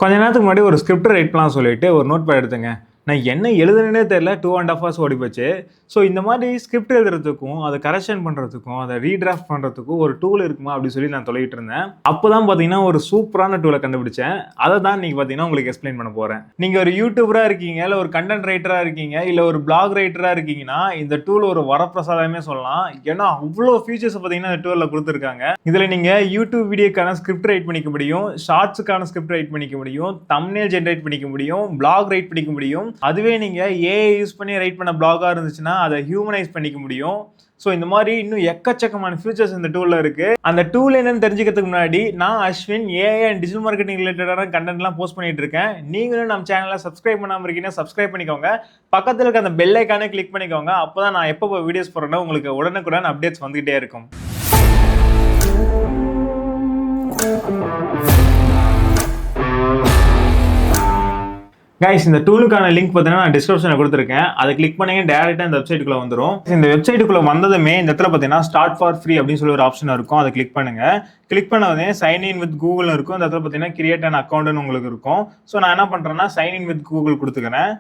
கொஞ்ச நேரத்துக்கு முன்னாடி ஒரு ஸ்கிரிப்ட் ரைட் பண்ணலாம்னு சொல்லிட்டு ஒரு நோட் பேட் எடுத்தேங்க. நான் என்ன எழுதுனேன்னே தெரியல. 2 1/2 ஹார்ஸ் ஓடி போச்சு. ஸோ இந்த மாரி ஸ்கிரிப்ட் எழுதுறதுக்கும், அத கரெக்ஷன் பண்றதுக்கும், அத ரீடிராஃப்ட் பண்றதுக்கும் ஒரு டூல் இருக்குமா அப்படின்னு சொல்லி நான் தொலைவிட்டு இருந்தேன். அப்பதான் பார்த்தீங்கன்னா, ஒரு சூப்பரான டூல கண்டுபிடிச்சேன். அத தான் இன்னைக்கு பார்த்தீங்கன்னா உங்களுக்கு எக்ஸ்பிளைன் பண்ண போறேன். நீங்க ஒரு யூடியூபரா இருக்கீங்க, இல்ல ஒரு கன்டென்ட் ரைட்டரா இருக்கீங்க, இல்ல ஒரு பிளாக் ரைட்டரா இருக்கீங்கன்னா, இந்த டூல் ஒரு வரப்பிரசாதமே சொல்லலாம். ஏன்னா, அவ்ளோ ஃபீச்சர்ஸ் பார்த்தீங்கன்னா இந்த டூல்ல குடுத்துருக்காங்க. இதுல நீங்க யூடியூப் வீடியோக்கான ஸ்கிரிப்ட் ரைட் பண்ணிக்க முடியும், ஷார்ட்ஸ்க்கான ஸ்கிரிப்ட் ரைட் பண்ணிக்க முடியும், தம்ப்நெயில் ஜெனரேட் பண்ணிக்க முடியும், பிளாக் ரைட் பண்ணிக்க முடியும். அதுவே நீங்க ஏஐ யூஸ் பண்ணி ரைட் பண்ண பிளாகா இருந்துச்சுன்னா அதை ஹியூமனைஸ் பண்ணிக்க முடியும். ஸோ இந்த மாதிரி இன்னும் எக்கச்சக்கமான ஃபியூச்சர்ஸ் இந்த டூல்ல இருக்கு. அந்த டூல் என்னன்னு தெரிஞ்சுக்கிறதுக்கு முன்னாடி நான் Ashwin AI and digital marketing ரிலேட்டடான கண்டென்ட்லாம் போஸ்ட் பண்ணிட்டு இருக்கேன். நீங்களும் நம்ம சேனலை சப்ஸ்கிரைப் பண்ணாம இருக்கீங்கன்னா சப்ஸ்கிரைப் பண்ணிக்கோங்க. பக்கத்தில் இருக்க அந்த பெல் ஐக்கானே கிளிக் பண்ணிக்கோங்க. அப்பதான் நான் எப்போ வீடியோஸ் போடுறேன்னா உங்களுக்கு உடனுக்குடன் அப்டேட்ஸ் வந்துகிட்டே இருக்கும். கைஸ், இந்த டூலுக்கான லிங்க் பார்த்தீங்கன்னா நான் டிஸ்கிரிப்ஷனில் கொடுத்துருக்கேன். அதை கிளிக் பண்ணீங்க டேரெக்டாக இந்த வெப்சைட்டுக்குள்ள வந்துடும். இந்த வெப்சைட்டுக்குள்ள வந்ததுமே இந்த இடத்துல பார்த்தீங்கன்னா ஸ்டார்ட் ஃபார் ஃப்ரீ அப்படின்னு சொல்லி ஒரு ஆப்ஷன் இருக்கும். அதை கிளிக் பண்ணுங்க. கிளிக் பண்ணவே சைன் இன் வித் கூகுள் இருக்கும். இந்த இடத்துல பார்த்தீங்கன்னா கிரியேட் அன் அக்கௌண்ட்னு உங்களுக்கு இருக்கும். ஸோ நான் என்ன பண்ணுறேன்னா சைன் இன் வித் கூகுள் கொடுத்துக்கிறேன்.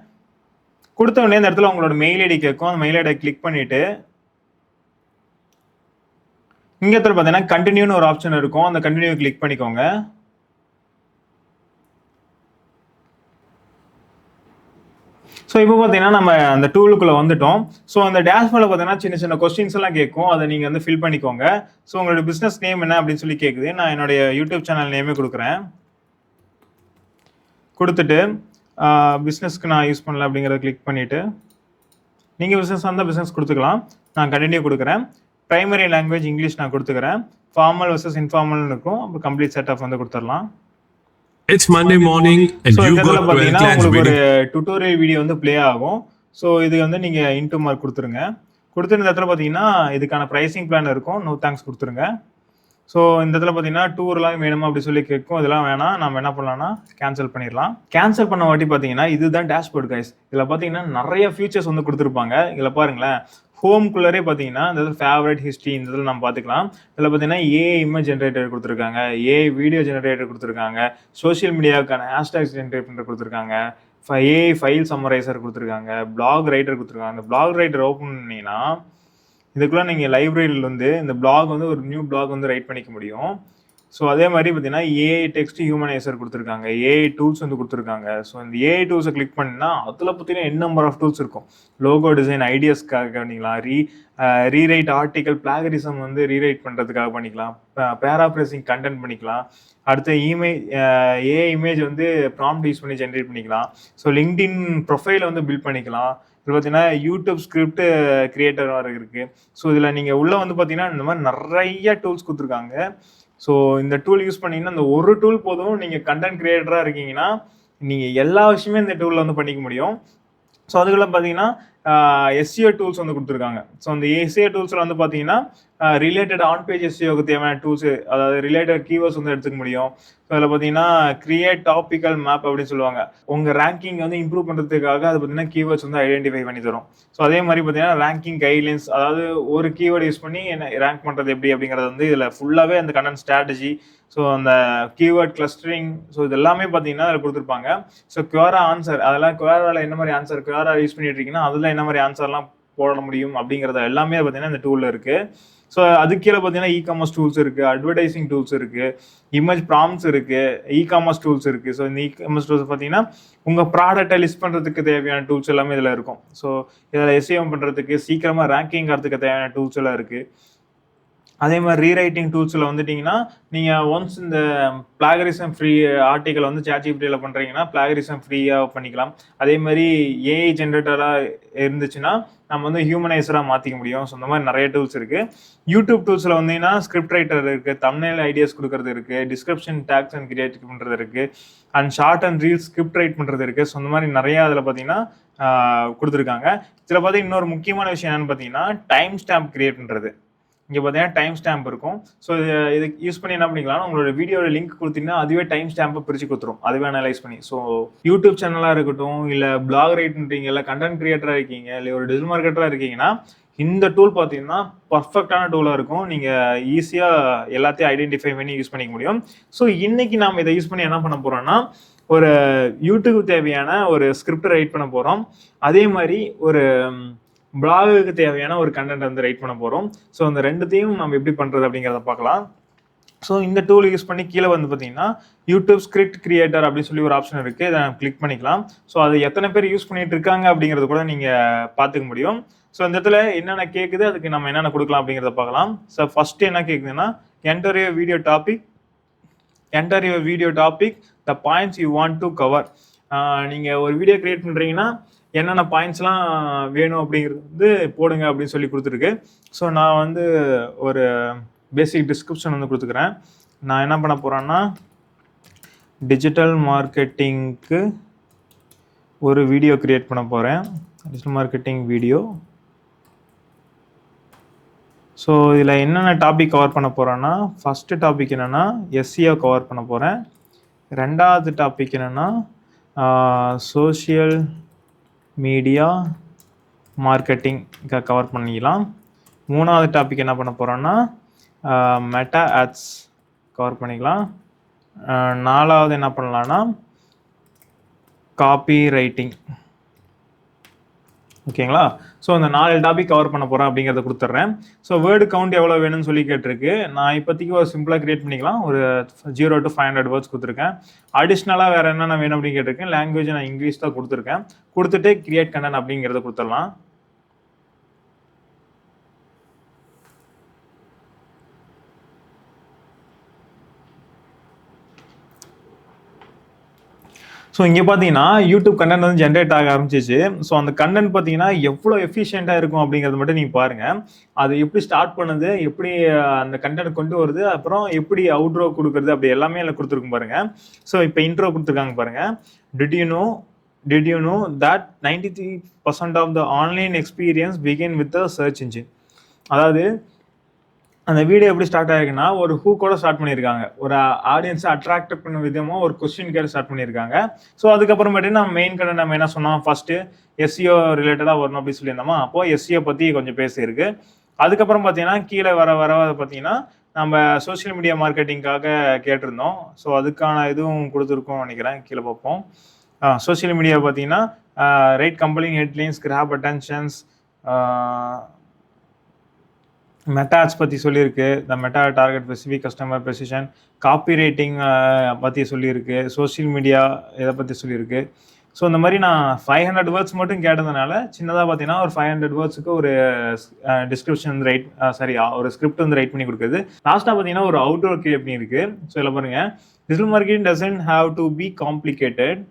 கொடுத்த உடனே இந்த இடத்துல உங்களோட மெயில் ஐடி கேட்கும். அந்த மெயில் ஐடியை கிளிக் பண்ணிட்டு இங்க இடத்துல பார்த்தீங்கன்னா கண்டினியூன்னு ஒரு ஆப்ஷன் இருக்கும். அந்த கண்டினியூ கிளிக் பண்ணிக்கோங்க. ஸோ இப்போ பார்த்தீங்கன்னா நம்ம அந்த டூலுக்குள்ள வந்துட்டோம். ஸோ அந்த டேஷ்போர்டில் பார்த்தீங்கன்னா சின்ன சின்ன கொஸ்டின்ஸ் எல்லாம் கேட்கும். அதை நீங்கள் வந்து ஃபில் பண்ணிக்கோங்க. ஸோ உங்களோட பிஸ்னஸ் நேம் என்ன அப்படின்னு சொல்லி கேட்குது. நான் என்னுடைய யூடியூப் சேனல் நேமே கொடுக்குறேன். கொடுத்துட்டு பிஸ்னஸ்க்கு நான் யூஸ் பண்ணல அப்படிங்கிறத கிளிக் பண்ணிவிட்டு நீங்கள் பிஸ்னஸ் வந்தால் பிஸ்னஸ் கொடுத்துக்கலாம். நான் கண்டினியூ கொடுக்குறேன். ப்ரைமரி லாங்குவேஜ் இங்கிலீஷ் நான் கொடுத்துக்கிறேன். ஃபார்மல் வர்சஸ் இன்ஃபார்மல்னு இருக்கும். அப்புறம் கம்ப்ளீட் செட் ஆஃப் வந்து கொடுத்துடலாம். It's Monday morning and you got 12 clients உங்களுக்கு ஒரு waiting. டுட்டோரியல் வீடியோ வந்து ப்ளே ஆகும். ஸோ இது வந்து நீங்க இன்டூ மார்க் கொடுத்துருங்க. கொடுத்துருந்த இடத்துல பார்த்தீங்கன்னா இதுக்கான ப்ரைசிங் பிளான் இருக்கும். நோ தேங்க்ஸ் கொடுத்துருங்க. ஸோ இந்த இடத்துல பார்த்தீங்கன்னா டூர்லாம் வேணுமா அப்படி சொல்லி கேட்கும். இதெல்லாம் வேணாம். நம்ம என்ன பண்ணலாம்னா கேன்சல் பண்ணிடலாம். கேன்சல் பண்ண வாட்டி பார்த்தீங்கன்னா இதுதான் டேஷ்போர்ட் கைஸ். இதில் பார்த்தீங்கன்னா நிறைய ஃபீச்சர்ஸ் வந்து கொடுத்துருப்பாங்க. இதில் பாருங்களேன், ஹோம்குள்ளரே பார்த்தீங்கன்னா இந்த ஃபேவரட் ஹிஸ்ட்ரி இந்த இதில் நம்ம பார்த்துக்கலாம். இதில் பார்த்தீங்கன்னா ஏஐ இமேஜ் ஜென்ரேட்டர் கொடுத்துருக்காங்க, ஏஐ வீடியோ ஜென்ரேட்டர் கொடுத்துருக்காங்க, சோஷியல் மீடியாவுக்கான ஹேஷ்டேக்ஸ் ஜென்ரேட் பண்ணுற கொடுத்துருக்காங்க, ஏஐ ஃபைல் சம்மரைசர் கொடுத்துருக்காங்க, பிளாக் ரைட்டர் கொடுத்துருக்காங்க. அந்த பிளாக் ரைட்டர் ஓப்பன் பண்ணிங்கன்னா இதுக்குள்ள நீங்கள் லைப்ரரியில் வந்து இந்த பிளாக் வந்து ஒரு நியூ பிளாக் வந்து ரைட் பண்ணிக்க முடியும். ஸோ அதே மாதிரி பார்த்தீங்கன்னா ஏஐ டெக்ஸ்ட் ஹியூமனைசர் கொடுத்துருக்காங்க, ஏஐ டூல்ஸ் வந்து கொடுத்துருக்காங்க. ஸோ இந்த ஏஐ டூல்ஸை கிளிக் பண்ணினா அதில் பார்த்தீங்கன்னா என்ன நம்பர் ஆஃப் டூல்ஸ் இருக்கும். லோகோ டிசைன் ஐடியாஸ்க்காக பண்ணிக்கலாம், ரீரைட் ஆர்டிக்கல் பிளாகரிசம் வந்து ரீரைட் பண்ணுறதுக்காக பண்ணிக்கலாம், பேராப்ரேசிங் கண்டென்ட் பண்ணிக்கலாம். அடுத்த ஏஐ இமேஜ் வந்து ப்ராம்ப்ட் யூஸ் பண்ணி ஜென்ரேட் பண்ணிக்கலாம். ஸோ லிங்க்டின் ப்ரொஃபைலை வந்து பில்ட் பண்ணிக்கலாம். இது பார்த்தீங்கன்னா யூடியூப் ஸ்கிரிப்ட் கிரியேட்டர் இருக்குது. ஸோ இதில் நீங்கள் உள்ளே வந்து பார்த்தீங்கன்னா இந்த மாதிரி நிறைய டூல்ஸ் கொடுத்துருக்காங்க. ஸோ இந்த டூல் யூஸ் பண்ணீங்கன்னா இந்த ஒரு டூல் போதும். நீங்கள் கண்டென்ட் கிரியேட்டராக இருக்கீங்கன்னா நீங்கள் எல்லா விஷயமே இந்த டூலில் வந்து பண்ணிக்க முடியும். ஸோ அதுக்குள்ள பார்த்தீங்கன்னா எஸ்சிஓ டூல்ஸ் வந்து கொடுத்துருக்காங்க. ஸோ அந்த எஸ்சிஓ டூல்ஸில் வந்து பார்த்தீங்கன்னா ரிலேட்டட் ஆன் பேஜ் எஸ்சிஓக்கு தேவையான டூல்ஸு, அதாவது ரிலேட்டட் கீவேர்ட்ஸ் வந்து எடுத்துக்க முடியும். ஸோ அதில் பார்த்தீங்கன்னா கிரியேட் டாபிக்கல் மேப் அப்படின்னு சொல்லுவாங்க. உங்கள் ரேங்கிங் வந்து இம்ப்ரூவ் பண்ணுறதுக்காக அது பார்த்தீங்கன்னா கீவேர்ட்ஸ் வந்து ஐடென்டிஃபை பண்ணி தரும். ஸோ அதே மாதிரி பார்த்தீங்கன்னா ரேங்கிங் கைட்லைன்ஸ், அதாவது ஒரு கீவேர்டு யூஸ் பண்ணி என்ன ரேங்க் பண்ணுறது எப்படி அப்படிங்கிறது வந்து இதில் ஃபுல்லாகவே அந்த கண்டென்ட் ஸ்ட்ராட்டஜி, ஸோ அந்த கீவேர்ட் கிளஸ்டரிங், ஸோ இது எல்லாமே பார்த்தீங்கன்னா அதில் கொடுத்துருப்பாங்க. ஸோ குவேரா ஆன்சர், அதெல்லாம் குவேராவில் என்ன மாதிரி ஆன்சர் குவேரா யூஸ் பண்ணிட்டு இருக்கீங்கன்னா அதில் என்ன மாதிரி ஆன்சர்லாம் போட முடியும் அப்படிங்கிறத எல்லாமே பார்த்தீங்கன்னா இந்த டூலில் இருக்குது. ஸோ அது கீழே பார்த்தீங்கன்னா இ-காமர்ஸ் டூல்ஸ் இருக்குது, அட்வர்டைசிங் டூல்ஸ் இருக்குது, இமேஜ் ப்ராம்ப்ட்ஸ் இருக்குது, இ-காமர்ஸ் டூல்ஸ் இருக்குது. ஸோ இந்த இ-காமர்ஸ் டூல்ஸ் பார்த்தீங்கன்னா உங்கள் ப்ராடக்டை லிஸ்ட் பண்ணுறதுக்கு தேவையான டூல்ஸ் எல்லாமே இதில் இருக்கும். ஸோ இதில் எஸ்இஎம் பண்ணுறதுக்கு சீக்கிரமாக ரேங்கிங் ஆகிறதுக்கு தேவையான டூல்ஸ் எல்லாம் இருக்குது. அதே மாதிரி ரீரைட்டிங் டூல்ஸில் வந்துட்டிங்கன்னா நீங்கள் ஒன்ஸ் இந்த பிளாகரிசம் ஃப்ரீ ஆர்டிக்கல் வந்து சாட்ஜிபிடியில் பண்ணுறீங்கன்னா பிளாகரிசம் ஃப்ரீயாக பண்ணிக்கலாம். அதே மாதிரி ஏஐ ஜென்ரேட்டராக இருந்துச்சுன்னா நம்ம வந்து ஹியூமனைசராக மாற்றிக்க முடியும். ஸோ இந்த மாதிரி நிறைய டூல்ஸ் இருக்குது. யூடியூப் டூல்ஸில் வந்தீங்கன்னா ஸ்கிரிப்ட் ரைட்டர் இருக்குது, தம்ப்நெயில் ஐடியாஸ் கொடுக்குறது இருக்குது, டிஸ்கிரிப்ஷன் டேக்ஸ் அண்ட் கிரியேட் பண்ணுறது இருக்குது, and short and reels script right பண்ணுறது இருக்குது. ஸோ இந்த மாதிரி நிறையா அதில் பார்த்தீங்கன்னா கொடுத்துருக்காங்க. இதில் பார்த்தீங்கன்னா இன்னொரு முக்கியமான விஷயம் என்னென்னு பார்த்தீங்கன்னா டைம் ஸ்டாம்ப் கிரியேட் பண்ணுறது. இங்கே பார்த்தீங்கன்னா டைம் ஸ்டாம்ப் இருக்கும். ஸோ இது யூஸ் பண்ணி என்ன பண்ணிக்கலாம், உங்களோட வீடியோட லிங்க் கொடுத்தீங்கன்னா அதுவே டைம் ஸ்டாம்பை பிரித்து கொடுத்துரும், அதுவே அனலைஸ் பண்ணி. ஸோ யூடியூப் சேனலாக இருக்கட்டும், இல்லை பிளாக் ரைட்ன்றீங்க, இல்லை கண்டென்ட் கிரியேட்டராக இருக்கீங்க, இல்லை ஒரு டிஜிட்டல் மார்க்கெட்டராக இருக்கீங்கன்னா இந்த டூல் பார்த்தீங்கன்னா பர்ஃபெக்டான டூலாக இருக்கும். நீங்கள் ஈஸியாக எல்லாத்தையும் ஐடென்டிஃபை பண்ணி யூஸ் பண்ணிக்க முடியும். ஸோ இன்னைக்கு நாம் இதை யூஸ் பண்ணி என்ன பண்ண போகிறோம்னா ஒரு யூடியூப் தேவையான ஒரு ஸ்கிரிப்ட் ரைட் பண்ண போகிறோம். அதே மாதிரி ஒரு பிளாகுக்கு தேவையான ஒரு கண்டென்ட் வந்து ரைட் பண்ண போகிறோம். ஸோ அந்த ரெண்டுத்தையும் நம்ம எப்படி பண்ணுறது அப்படிங்கிறத பார்க்கலாம். ஸோ இந்த டூல் யூஸ் பண்ணி கீழே வந்து பார்த்தீங்கன்னா யூடியூப் ஸ்கிரிப்ட் கிரியேட்டர் அப்படின்னு சொல்லி ஒரு ஆப்ஷன் இருக்குது. இதை கிளிக் பண்ணிக்கலாம். ஸோ அது எத்தனை பேர் யூஸ் பண்ணிட்டு இருக்காங்க அப்படிங்கிறத கூட நீங்கள் பார்த்துக்க முடியும். ஸோ இந்த இடத்துல என்னென்ன கேட்குது, அதுக்கு நம்ம என்னென்ன கொடுக்கலாம் அப்படிங்கிறத பார்க்கலாம். ஸோ ஃபர்ஸ்ட் என்ன கேட்குதுன்னா enter your video topic the points you want to cover. நீங்கள் ஒரு வீடியோ கிரியேட் பண்ணுறீங்கன்னா என்னென்ன பாயிண்ட்ஸ்லாம் வேணும் அப்படிங்கிறது வந்து போடுங்க அப்படின்னு சொல்லி கொடுத்துருக்கு. ஸோ நான் வந்து ஒரு பேசிக் டிஸ்கிரிப்ஷன் வந்து கொடுத்துக்கிறேன். நான் என்ன பண்ண போகிறேன்னா டிஜிட்டல் மார்க்கெட்டிங்க்கு ஒரு வீடியோ கிரியேட் பண்ண போகிறேன். Digital marketing video. ஸோ இதில் என்னென்ன டாபிக் கவர் பண்ண போகிறேன்னா ஃபஸ்ட்டு டாபிக் என்னென்னா SEO கவர் பண்ண போகிறேன். ரெண்டாவது டாபிக் என்னென்னா சோஷியல் மீடியா மார்க்கெட்டிங் கவர் பண்ணிக்கலாம். மூணாவது டாபிக் என்ன பண்ண போகிறோன்னா மெட்டா ஆட்ஸ் கவர் பண்ணிக்கலாம். நாலாவது என்ன பண்ணலான்னா காப்பி ரைட்டிங். ஓகேங்களா? ஸோ இந்த 4 டாபிக் கவர் பண்ண போகிறேன் அப்படிங்கிறத கொடுத்துட்றேன். ஸோ வேர்டு கவுண்ட் எவ்வளோ வேணும்னு சொல்லி கேட்டிருக்கு. நான் இப்போதைக்கு ஒரு சிம்பிளாக கிரியேட் பண்ணிக்கலாம். ஒரு 0 to 500 வேர்ட்ஸ் கொடுத்துருக்கேன். அடிஷ்னலாக வேறு என்னென்ன வேணும் அப்படின்னு கேட்டிருக்கேன். லாங்குவேஜ் நான் இங்கிலீஷ் தான் கொடுத்துருக்கேன். கொடுத்துட்டு கிரியேட் கண்டென்ட் அப்படிங்கிறத கொடுத்துடலாம். ஸோ இங்கே பார்த்தீங்கன்னா யூடியூப் கண்டென்ட் வந்து ஜென்ரேட் ஆக ஆரம்பிச்சிச்சு. ஸோ அந்த கண்டென்ட் பார்த்தீங்கன்னா எவ்வளோ எஃபிஷியண்ட்டாக இருக்கும் அப்படிங்கிறது மட்டும் நீங்கள் பாருங்கள். அது எப்படி ஸ்டார்ட் பண்ணுது, எப்படி அந்த கண்டென்ட் கொண்டு வருது, அப்புறம் எப்படி அவுட்ரோ கொடுக்குறது, அப்படி எல்லாமே அதில் கொடுத்துருக்கும் பாருங்கள். ஸோ இப்போ இன்ட்ரோ கொடுத்துருக்காங்க பாருங்கள். Did you know that 93% of the online experience begin with the search engine? அதாவது அந்த வீடியோ எப்படி ஸ்டார்ட் ஆகிருக்குன்னா ஒரு ஹூக்கோட ஸ்டார்ட் பண்ணியிருக்காங்க. ஒரு ஆடியன்ஸை அட்ராக்ட் பண்ண விதமாக ஒரு கொஸ்டின் கேட்டு ஸ்டார்ட் பண்ணியிருக்காங்க. ஸோ அதுக்கப்புறமேட்டு நம்ம மெயின் கண்டென்ட் நம்ம என்ன சொன்னோம், ஃபர்ஸ்ட்டு SEO ரிலேட்டடாக வரணும் அப்படின்னு சொல்லியிருந்தோமா. அப்போது SEO பற்றி கொஞ்சம் பேசியிருக்கு. அதுக்கப்புறம் பார்த்தீங்கன்னா கீழே வர பார்த்தீங்கன்னா நம்ம சோஷியல் மீடியா மார்க்கெட்டிங்காக கேட்டிருந்தோம். ஸோ அதுக்கான இதுவும் கொடுத்துருக்கோம் நினைக்கிறேன். கீழே பார்ப்போம். சோஷியல் மீடியா பார்த்தீங்கன்னா write compelling headlines, grab attentions, metas பற்றி சொல்லியிருக்கு. The meta target specific customer precision, copywriting பற்றி சொல்லியிருக்கு, சோஷியல் மீடியா இதை பற்றி சொல்லியிருக்கு. ஸோ இந்த மாதிரி நான் 500 வேர்ட்ஸ் மட்டும் கேட்டதுனால சின்னதாக பார்த்தீங்கன்னா ஒரு 500 வேர்ட்ஸுக்கு ஒரு டிஸ்கிரிப்ஷன் வந்து ஒரு ஸ்கிரிப்ட் வந்து ரைட் பண்ணி கொடுக்குது. லாஸ்ட்டாக பார்த்தீங்கன்னா ஒரு அவுட்டோர் கிரியேட் பண்ணியிருக்கு. ஸோ இதில் பாருங்கள், digital marketing doesn't have to be complicated.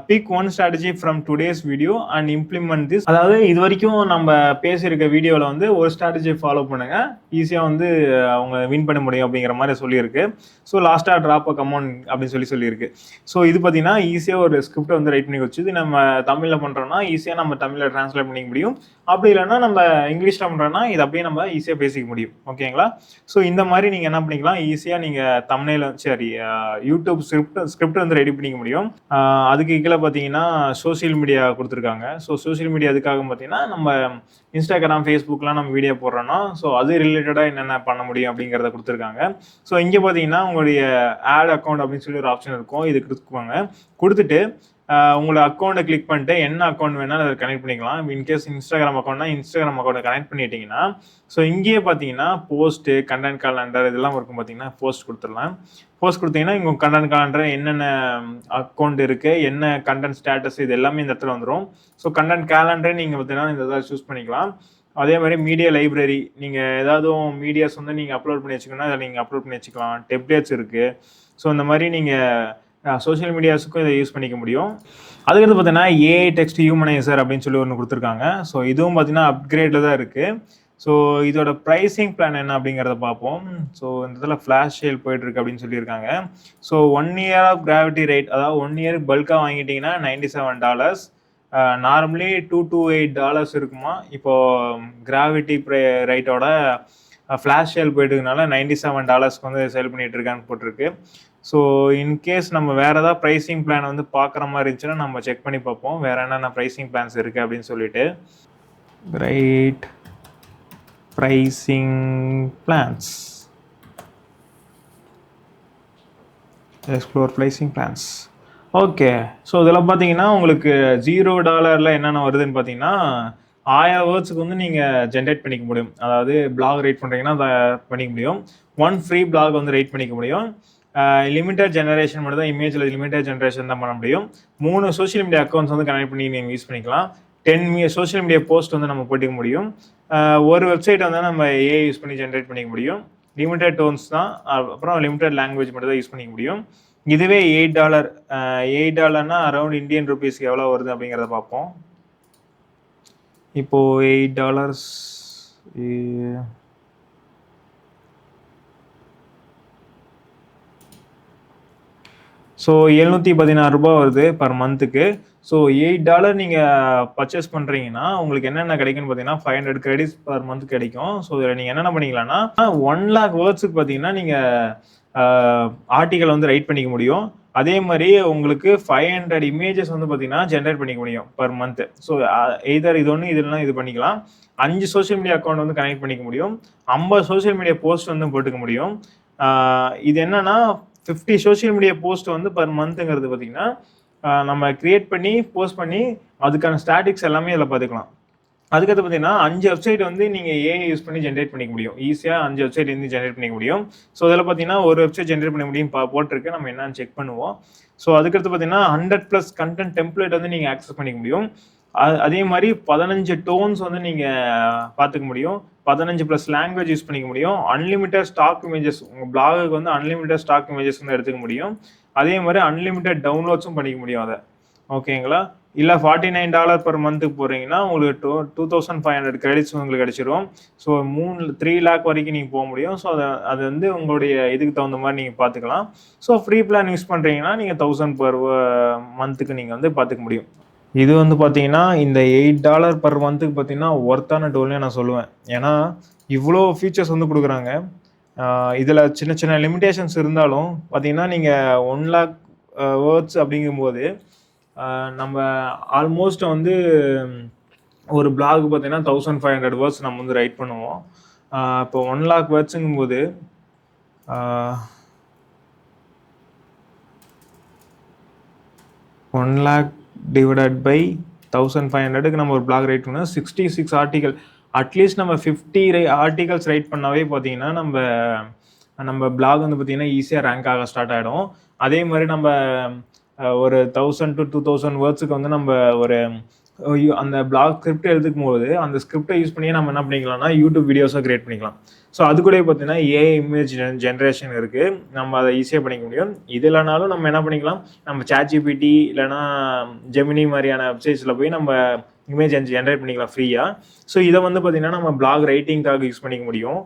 Pick one strategy from today's video and implement this. அதாவது இது வரைக்கும் நம்ம பேசியிருக்க வீடியோவில் வந்து ஒரு ஸ்ட்ராட்டஜி ஃபாலோ பண்ணுங்க, ஈஸியாக வந்து அவங்க வின் பண்ண முடியும் அப்படிங்கிற மாதிரி சொல்லியிருக்கு. ஸோ லாஸ்ட்டாக ட்ராப் அமௌண்ட் அப்படின்னு சொல்லியிருக்கு. ஸோ இது பார்த்தீங்கன்னா ஈஸியாக ஒரு ஸ்கிரிப்ட் வந்து ரைட் பண்ணி வச்சு இது நம்ம தமிழில் பண்ணுறோன்னா ஈஸியாக நம்ம தமிழில் ட்ரான்ஸ்லேட் பண்ணிக்க முடியும். அப்படி இல்லைன்னா நம்ம இங்கிலீஷில் பண்ணுறோன்னா இது அப்படியே நம்ம ஈஸியாக பேசிக்க முடியும். ஓகேங்களா? ஸோ இந்த மாதிரி நீங்கள் என்ன பண்ணிக்கலாம், ஈஸியாக நீங்கள் தமிழில் யூடியூப் ஸ்கிரிப்ட் வந்து ரெடி பண்ணிக்க முடியும். அதுக்கு கீழே பார்த்தீங்கன்னா சோஷியல் மீடியா கொடுத்துருக்காங்க. ஸோ சோஷியல் மீடியா எதுக்காக பார்த்தீங்கன்னா நம்ம இன்ஸ்டாகிராம், ஃபேஸ்புக்லாம் நம்ம வீடியோ போடுறோன்னா ஸோ அது ரிலேட்டடாக என்னென்ன பண்ண முடியும் அப்படிங்கிறத கொடுத்துருக்காங்க. ஸோ இங்கே பார்த்தீங்கன்னா உங்களுடைய ஆட் அக்கௌண்ட் அப்படின்னு சொல்லி ஒரு ஆப்ஷன் இருக்கும். இது கொடுத்துக்குவாங்க. கொடுத்துட்டு உங்களோட அக்கௌண்ட்டை கிளிக் பண்ணிட்டு என்ன அக்கௌண்ட் வேணாலும் அதை கனெக்ட் பண்ணிக்கலாம். இன்கேஸ் இன்ஸ்டாகிராம் அக்கௌண்ட்னா இன்ஸ்டாகிராம் அக்கௌண்ட்டை கனெக்ட் பண்ணிட்டீங்கன்னா ஸோ இங்கேயே பார்த்தீங்கன்னா போஸ்ட்டு, கண்டென்ட் காலண்டர் இதெல்லாம் இருக்கும். பார்த்தீங்கன்னா போஸ்ட் கொடுத்துடலாம். போஸ்ட் கொடுத்தீங்கன்னா இங்கே கண்டென்ட் காலண்டர் என்னென்ன அக்கௌண்ட் இருக்குது, என்ன கண்டென்ட் ஸ்டேட்டஸ், இது எல்லாமே இந்த இடத்துல வந்துடும். ஸோ கண்டென்ட் கேலண்டரே நீங்கள் பார்த்தீங்கன்னா இந்த இதை சூஸ் பண்ணிக்கலாம். அதே மாதிரி மீடியா லைப்ரரி, நீங்கள் ஏதாவது மீடியாஸ் வந்து நீங்கள் அப்லோட் பண்ணி வச்சுக்கணும்னா அதை நீங்கள் அப்லோட் பண்ணி வச்சுக்கலாம். டெம்ப்ளேட்ஸ் இருக்குது. ஸோ இந்த மாதிரி நீங்கள் சோஷியல் மீடியாஸுக்கும் இதை யூஸ் பண்ணிக்க முடியும். அதுக்கடுத்து பார்த்தீங்கன்னா ஏஐ டெக்ஸ்ட் ஹியூமனைசர் அப்படின்னு சொல்லி ஒன்று கொடுத்துருக்காங்க. ஸோ இதுவும் பார்த்தீங்கன்னா அப்கிரேடில் தான் இருக்குது. ஸோ இதோட ப்ரைஸிங் பிளான் என்ன அப்படிங்கிறத பார்ப்போம். ஸோ இந்த இடத்துல ஃப்ளாஷ் சேல் போயிட்டுருக்கு அப்படின்னு சொல்லியிருக்காங்க. So 1 year of gravity right, அதாவது 1 year பல்காக வாங்கிட்டீங்கன்னா $97. நார்மலி $2 to $8 இருக்குமா. இப்போது கிராவிட்டி ரைட்டோட ஃப்ளாஷ் சேல் போயிட்டுனால $97 வந்து சேல் பண்ணிட்டு இருக்கான்னு போட்டிருக்கு. ஸோ இன்கேஸ் நம்ம வேறு ஏதாவது ப்ரைஸிங் பிளான் வந்து பார்க்குற மாதிரி இருந்துச்சுன்னா நம்ம செக் பண்ணி பார்ப்போம் வேறு என்னென்ன ப்ரைஸிங் பிளான்ஸ் இருக்குது அப்படின்னு சொல்லிட்டு. Right pricing plans, explore pricing plans. Okay. So இதில் பார்த்தீங்கன்னா உங்களுக்கு $0 என்னென்ன வருதுன்னு பார்த்தீங்கன்னா 1000 வேர்ட்ஸுக்கு வந்து நீங்கள் ஜென்ரேட் பண்ணிக்க முடியும். அதாவது பிளாக் ரைட் பண்ணுறீங்கன்னா அதை பண்ணிக்க முடியும். 1 ஃப்ரீ பிளாக் வந்து ரைட் பண்ணிக்க முடியும். லிமிட்டட் ஜெனரேஷன் மட்டும் தான், இமேஜில் லிமிட்டட் ஜெனரேஷன் தான் பண்ண முடியும். 3 சோஷியல் மீடியா அக்கௌண்ட்ஸ் வந்து கனெக்ட் பண்ணி நீங்கள் யூஸ் பண்ணிக்கலாம். 10 சோஷியல் மீடியா போஸ்ட் வந்து நம்ம போட்டுக்க முடியும். ஒரு வெப்சைட் வந்து நம்ம ஏஐ யூஸ் பண்ணி ஜென்ரேட் பண்ணிக்க முடியும். லிமிட்டட் டோன்ஸ் தான், அப்புறம் லிமிட்டட் லாங்குவேஜ் மட்டும் தான் யூஸ் பண்ணிக்க முடியும். இதுவே $8 $8னா அரௌண்ட் இந்தியன் ருபீஸ்க்கு எவ்வளோ வருது அப்படிங்கிறத பார்ப்போம். இப்போ $8 ஸோ $716 வருது பர் மந்த்துக்கு. ஸோ $8 நீங்கள் பர்ச்சேஸ் பண்ணுறீங்கன்னா உங்களுக்கு என்னென்ன கிடைக்குன்னு பார்த்தீங்கன்னா 500 கிரெடிட்ஸ் பர் மந்த் கிடைக்கும். ஸோ இதில் நீங்கள் என்னென்ன பண்ணிக்கலாம்னா 1 lakh வேர்ட்ஸுக்கு பார்த்தீங்கன்னா நீங்கள் ஆர்டிக்கல் வந்து ரைட் பண்ணிக்க முடியும். அதே மாதிரி உங்களுக்கு 500 இமேஜஸ் வந்து பார்த்தீங்கன்னா ஜென்ரேட் பண்ணிக்க முடியும் பர் மந்த். ஸோ எய்தர் இது ஒன்று இதுலாம் இது பண்ணிக்கலாம். 5 சோஷியல் மீடியா அக்கௌண்ட் வந்து கனெக்ட் பண்ணிக்க முடியும். 50 சோஷியல் மீடியா போஸ்ட் வந்து போட்டுக்க முடியும். இது என்னன்னா 50 சோஷியல் மீடியா போஸ்ட் வந்து பர் மந்த்துங்கிறது பார்த்தீங்கன்னா நம்ம கிரியேட் பண்ணி போஸ்ட் பண்ணி அதுக்கான ஸ்டாட்டிக்ஸ் எல்லாமே இதில் பார்த்துக்கலாம். அதுக்கடுத்து பார்த்தீங்கன்னா 5 வெப்சைட் வந்து நீங்கள் ஏஐ யூஸ் பண்ணி ஜென்ரேட் பண்ணிக்க முடியும். ஈஸியாக 5 வெப்சைட் வந்து ஜென்ரேட் பண்ணிக்க முடியும். ஸோ இதில் பார்த்தீங்கன்னா ஒரு வெப்சைட் ஜென்ரேட் பண்ண முடியும் போட்டிருக்கு, நம்ம என்னன்னு செக் பண்ணுவோம். ஸோ அதுக்கடுத்து பார்த்தீங்கன்னா 100+ கண்டென்ட் டெம்ப்ளேட் வந்து நீங்கள் ஆக்சஸ் பண்ணிக்க முடியும். அதே மாதிரி 15 டோன்ஸ் வந்து நீங்கள் பார்த்துக்க முடியும். 15+ லாங்குவேஜ் யூஸ் பண்ணிக்க முடியும். அன்லிமிட்டட் ஸ்டாக் இமேஜஸ், உங்கள் பிளாகுக்கு வந்து அன்லிமிட்டட் ஸ்டாக் இமேஜஸ் வந்து எடுத்துக்க முடியும். அதே மாதிரி அன்லிமிட்டட் டவுன்லோட்ஸும் பண்ணிக்க முடியும் அதை. ஓகேங்களா? இல்லை $49 பர் மந்த்துக்கு போகிறீங்கன்னா உங்களுக்கு 2500 கிரெடிட்ஸ் உங்களுக்கு கிடைச்சிரும். ஸோ 3 lakh வரைக்கும் நீங்கள் போக முடியும். ஸோ அது வந்து உங்களுடைய இதுக்கு தகுந்த மாதிரி நீங்கள் பார்த்துக்கலாம். ஸோ ஃப்ரீ பிளான் யூஸ் பண்ணுறீங்கன்னா நீங்கள் 1000 பர் மந்த்துக்கு நீங்கள் வந்து பார்த்துக்க முடியும். இது வந்து பார்த்தீங்கன்னா இந்த $8 பர் மந்த்துக்கு பார்த்தீங்கன்னா ஒர்த்தான டூல்னே நான் சொல்லுவேன். ஏன்னா இவ்வளோ ஃபீச்சர்ஸ் வந்து கொடுக்குறாங்க. இதில் சின்ன சின்ன லிமிடேஷன்ஸ் இருந்தாலும் பார்த்தீங்கன்னா நீங்கள் 1 lakh வேர்ட்ஸ் அப்படிங்கும்போது நம்ம ஆல்மோஸ்ட் வந்து ஒரு பிளாக் பார்த்தீங்கன்னா 1500 வேர்ட்ஸ் நம்ம வந்து ரைட் பண்ணுவோம். இப்போ 1 lakh வேர்ட்ஸுங்கும்போது 1 lakh டிவைடட் பை 1500க்கு நம்ம ஒரு பிளாக் ரைட் பண்ணோம். 66 ஆர்டிகல், அட்லீஸ்ட் நம்ம 50 ஆர்டிகல்ஸ் ரைட் பண்ணாவே பார்த்தீங்கன்னா நம்ம பிளாக் வந்து பார்த்தீங்கன்னா ஈஸியாக ரேங்க் ஆக ஸ்டார்ட் ஆகிடும். அதே மாதிரி நம்ம ஒரு 1000 to 2000 வேர்ட்ஸுக்கு வந்து நம்ம ஒரு அந்த பிளாக் ஸ்கிரிப்ட் எழுதுக்கும் போது அந்த ஸ்கிரிப்டை யூஸ் பண்ணி நம்ம என்ன பண்ணிக்கலாம்னா யூடியூப் வீடியோஸாக கிரியேட் பண்ணிக்கலாம். ஸோ அது கூட பார்த்தீங்கன்னா ஏஐ இமேஜ் ஜென்ரேஷன் இருக்குது, நம்ம அதை ஈஸியாக பண்ணிக்க முடியும். இது இல்லைனாலும் நம்ம என்ன பண்ணிக்கலாம், நம்ம ChatGPT இல்லைனா ஜெமினி மாதிரியான வெப்சைட்ஸில் போய் நம்ம இமேஜ் ஜென்ரேட் பண்ணிக்கலாம் ஃப்ரீயாக. ஸோ இதை வந்து பார்த்தீங்கன்னா நம்ம பிளாக் ரைட்டிங்காக யூஸ் பண்ணிக்க முடியும்.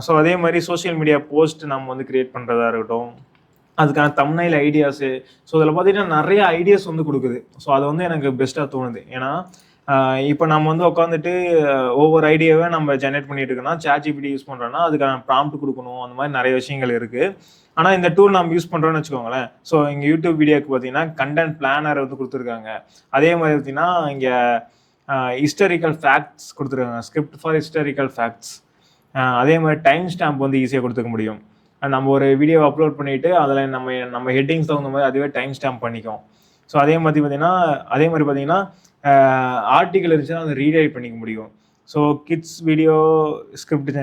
ஸோ அதே மாதிரி சோஷியல் மீடியா போஸ்ட் நம்ம வந்து கிரியேட் பண்ணுறதா இருக்கட்டும், அதுக்கான தம்ப்நெயில் ஐடியாஸு. ஸோ இதில் பார்த்தீங்கன்னா நிறைய ஐடியாஸ் வந்து கொடுக்குது. ஸோ அது வந்து எனக்கு பெஸ்ட்டாக தோணுது. ஏன்னா இப்போ நம்ம வந்து உட்காந்துட்டு ஒவ்வொரு ஐடியாவே நம்ம ஜென்ரேட் பண்ணிட்டு இருக்கோம்னா ChatGPT யூஸ் பண்ணுறோன்னா அதுக்கான ப்ராம்ப்ட் கொடுக்கணும், அந்த மாதிரி நிறைய விஷயங்கள் இருக்குது. ஆனால் இந்த டூல் நம்ம யூஸ் பண்ணுறோன்னு வச்சுக்கோங்களேன். ஸோ இங்கே யூடியூப் வீடியோக்கு பார்த்தீங்கன்னா கண்டென்ட் பிளானர் வந்து கொடுத்துருக்காங்க. அதே மாதிரி பார்த்தீங்கன்னா இங்கே ஹிஸ்டாரிக்கல் ஃபேக்ட்ஸ் கொடுத்துருக்காங்க, ஸ்கிரிப்ட் ஃபார் ஹிஸ்டாரிக்கல் ஃபேக்ட்ஸ். அதே மாதிரி டைம் ஸ்டாம்ப் வந்து ஈஸியாக கொடுத்துக்க முடியும். நம்ம ஒரு வீடியோ அப்லோட் பண்ணிவிட்டு அதில் நம்ம ஹெட்டிங்ஸ் தகுந்த மாதிரி அதுவே டைம் ஸ்டாம்ப் பண்ணிக்கும். ஸோ அதே மாதிரி பார்த்தீங்கன்னா ஆர்டிக்கல் இருந்துச்சுன்னா அதை ரீரைட் பண்ணிக்க முடியும். ஸோ கிட்ஸ் வீடியோ ஸ்கிரிப்ட்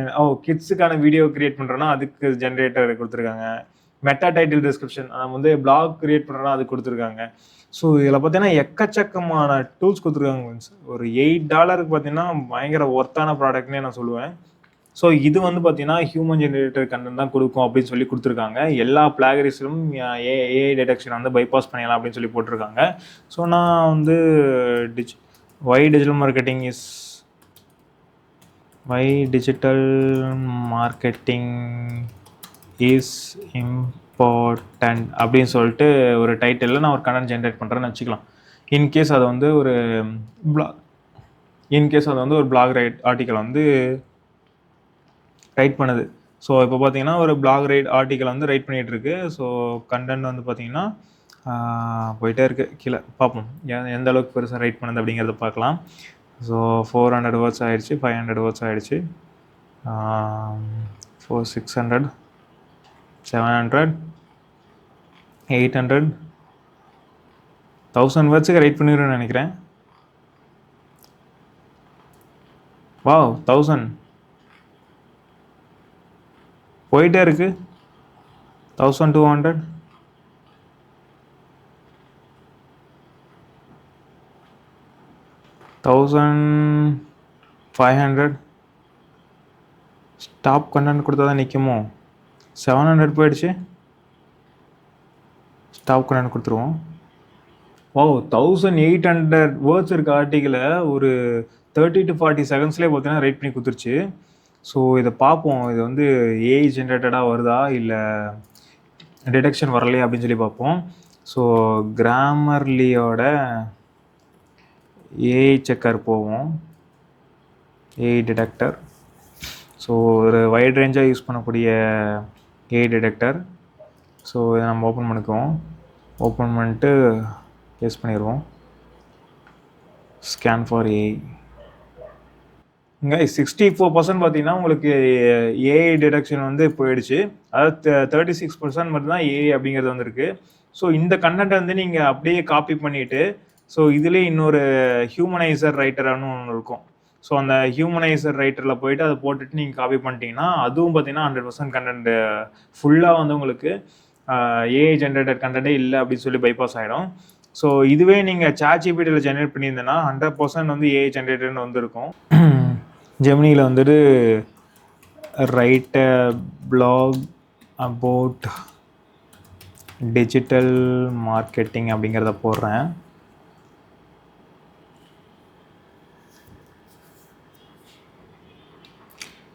கிட்ஸுக்கான வீடியோ கிரியேட் பண்ணுறோன்னா அதுக்கு ஜென்ரேட்டர் கொடுத்துருக்காங்க. மெட்டா டைட்டில் டிஸ்கிரிப்ஷன், நம்ம வந்து பிளாக் கிரியேட் பண்ணுறோன்னா அது கொடுத்துருக்காங்க. ஸோ இதில் பார்த்தீங்கன்னா எக்கச்சக்கமான டூல்ஸ் கொடுத்துருக்காங்க மீன்ஸ். ஒரு $8க்கு பார்த்தீங்கன்னா பயங்கர ஒர்த்தான ப்ராடக்ட்னே நான் சொல்லுவேன். ஸோ இது வந்து பார்த்தீங்கன்னா ஹியூமன் ஜென்ரேட்டர் கண்டென்ட் தான் கொடுக்கும் அப்படின்னு சொல்லி கொடுத்துருக்காங்க. எல்லா பிளாகரிஸிலும் ஏஐ டிடெக்ஷன் வந்து பைபாஸ் பண்ணிடலாம் அப்படின்னு சொல்லி போட்டிருக்காங்க. ஸோ நான் வந்து வை டிஜிட்டல் மார்க்கெட்டிங் இஸ் இம்பார்ட்டன்ட் அப்படின்னு சொல்லிட்டு ஒரு டைட்டிலில் நான் ஒரு கண்டென்ட் ஜென்ரேட் பண்ணுறேன்னு வச்சுக்கலாம். இன்கேஸ் அது வந்து ஒரு பிளாக் ஆர்டிக்கல் வந்து ரைட் பண்ணுது. ஸோ இப்போ பார்த்தீங்கன்னா ஒரு பிளாக் ஆர்டிக்கல் வந்து ரைட் பண்ணிகிட்டு இருக்கு. ஸோ கண்டென்ட் வந்து பார்த்தீங்கன்னா போயிட்டே இருக்குது. கீழே பார்ப்போம் எந்த அளவுக்கு பெருசாக ரைட் பண்ணுது அப்படிங்கிறத பார்க்கலாம். ஸோ 400 வேர்ட்ஸ் ஆகிடுச்சு, 500 வேர்ட்ஸ் ஆகிடுச்சு, 600, 700, 800, 1000 வேர்ட்ஸுக்கு ரைட் பண்ணிடுவேன்னு நினைக்கிறேன். வாவ் 1000 போயிட்டே இருக்கு. 1200 1500 ஸ்டாப் கண்டென்ட் கொடுத்தா தான் நிற்குமோ. 700 போயிடுச்சு. ஸ்டாப் கண்டென்ட் கொடுத்துருவோம். ஓ 1800 வேர்ட்ஸ் இருக்க ஆர்டிக்கிளை ஒரு 30 to 40 செகண்ட்ஸ்லேயே பார்த்தீங்கன்னா ரைட் பண்ணி கொடுத்துருச்சு. ஸோ இதை பார்ப்போம், இது வந்து ஏஐ ஜென்ரேட்டடாக வருதா இல்லை டிடெக்ஷன் வரலையா அப்படின்னு சொல்லி பார்ப்போம். ஸோ கிராமர்லியோட ஏஐ செக்கர் போவோம், ஏஐ டிடெக்டர். ஸோ ஒரு வைட் ரேஞ்சாக யூஸ் பண்ணக்கூடிய ஏஐ டிடெக்டர். ஸோ இதை நம்ம ஓப்பன் பண்ணிக்குவோம். ஓப்பன் பண்ணிட்டு பேஸ்ட் பண்ணிடுவோம். Scan for AI. இங்கே 64% பார்த்தீங்கன்னா உங்களுக்கு ஏஐ டிடெக்ஷன் வந்து போயிடுச்சு. அதாவது 36% மட்டும்தான் ஏஐ அப்படிங்கிறது வந்துருக்கு. ஸோ இந்த கண்டென்ட்டை வந்து நீங்கள் அப்படியே காப்பி பண்ணிவிட்டு, ஸோ இதுலேயே இன்னொரு ஹியூமனைசர் ரைட்டரானு ஒன்று இருக்கும். ஸோ அந்த ஹியூமனைசர் ரைட்டரில் போயிட்டு அதை போட்டுட்டு நீங்கள் காப்பி பண்ணிட்டீங்கன்னா அதுவும் பார்த்தீங்கன்னா 100% கண்டென்ட் ஃபுல்லாக வந்து உங்களுக்கு ஏஐ ஜென்ரேட்டட் கண்டென்ட்டே இல்லை அப்படின்னு சொல்லி பைபாஸ் ஆகிடும். ஸோ இதுவே நீங்கள் ChatGPTயில் ஜென்ரேட் பண்ணியிருந்தேன்னா 100% வந்து ஏஐ ஜென்ரேட்டர்னு வந்துருக்கும். ஜெமினியில் வந்துட்டு right a blog about digital marketing அப்படிங்கிறத போடுறேன்.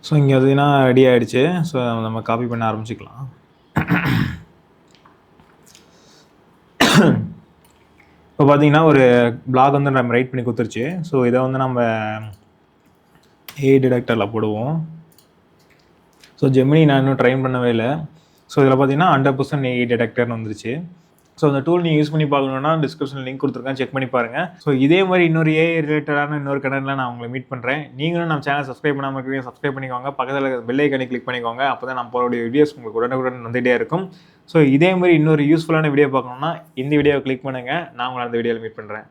ஸோ இங்கே அதுனா ரெடி ஆகிடுச்சு. ஸோ நம்ம காப்பி பண்ண ஆரம்பிச்சிக்கலாம். இப்போ பார்த்தீங்கன்னா ஒரு பிளாக் வந்து நம்ம ரைட் பண்ணி கொடுத்துருச்சு. ஸோ இதை வந்து நம்ம ஏஐ டிடெக்டரில் போடுவோம். ஸோ ஜெமினி நான் இன்னும் ட்ரைன் பண்ணவே இல்லை. ஸோ இதில் பார்த்தீங்கன்னா 100% ஏஐ டிடெக்டர்னு வந்துருச்சு. ஸோ அந்த டூல் நீங்கள் யூஸ் பண்ணி பார்க்கணுன்னா டிஸ்கிரிப்ஷனில் லிங்க் கொடுத்துருக்கேன், செக் பண்ணி பாருங்கள். ஸோ இதே மாதிரி இன்னொரு ஏஐ ரிலேட்டடான இன்னொரு கண்டென்ட்ல நான் உங்களை மீட் பண்ணுறேன். நீங்களும் நம்ம சேனல் சப்ஸ்கிரைப் பண்ணாமல் இருக்கீங்க, சப்ஸ்கிரைப் பண்ணிக்கோங்க. பக்கத்தில் பெல் ஐக்கானை கிளிக் பண்ணிக்கோங்க. அப்போ தான் நம்ம போகிற வீடியோஸ் உங்களுக்கு உடனுக்குடன் வந்துகிட்டே இருக்கும். ஸோ இதே மாதிரி இன்னொரு யூஸ்ஃபுல்லான வீடியோ பார்க்கணுன்னா இந்த வீடியோவை கிளிக் பண்ணுங்கள். நான் உங்களை அந்த வீடியோவில் மீட் பண்ணுறேன்.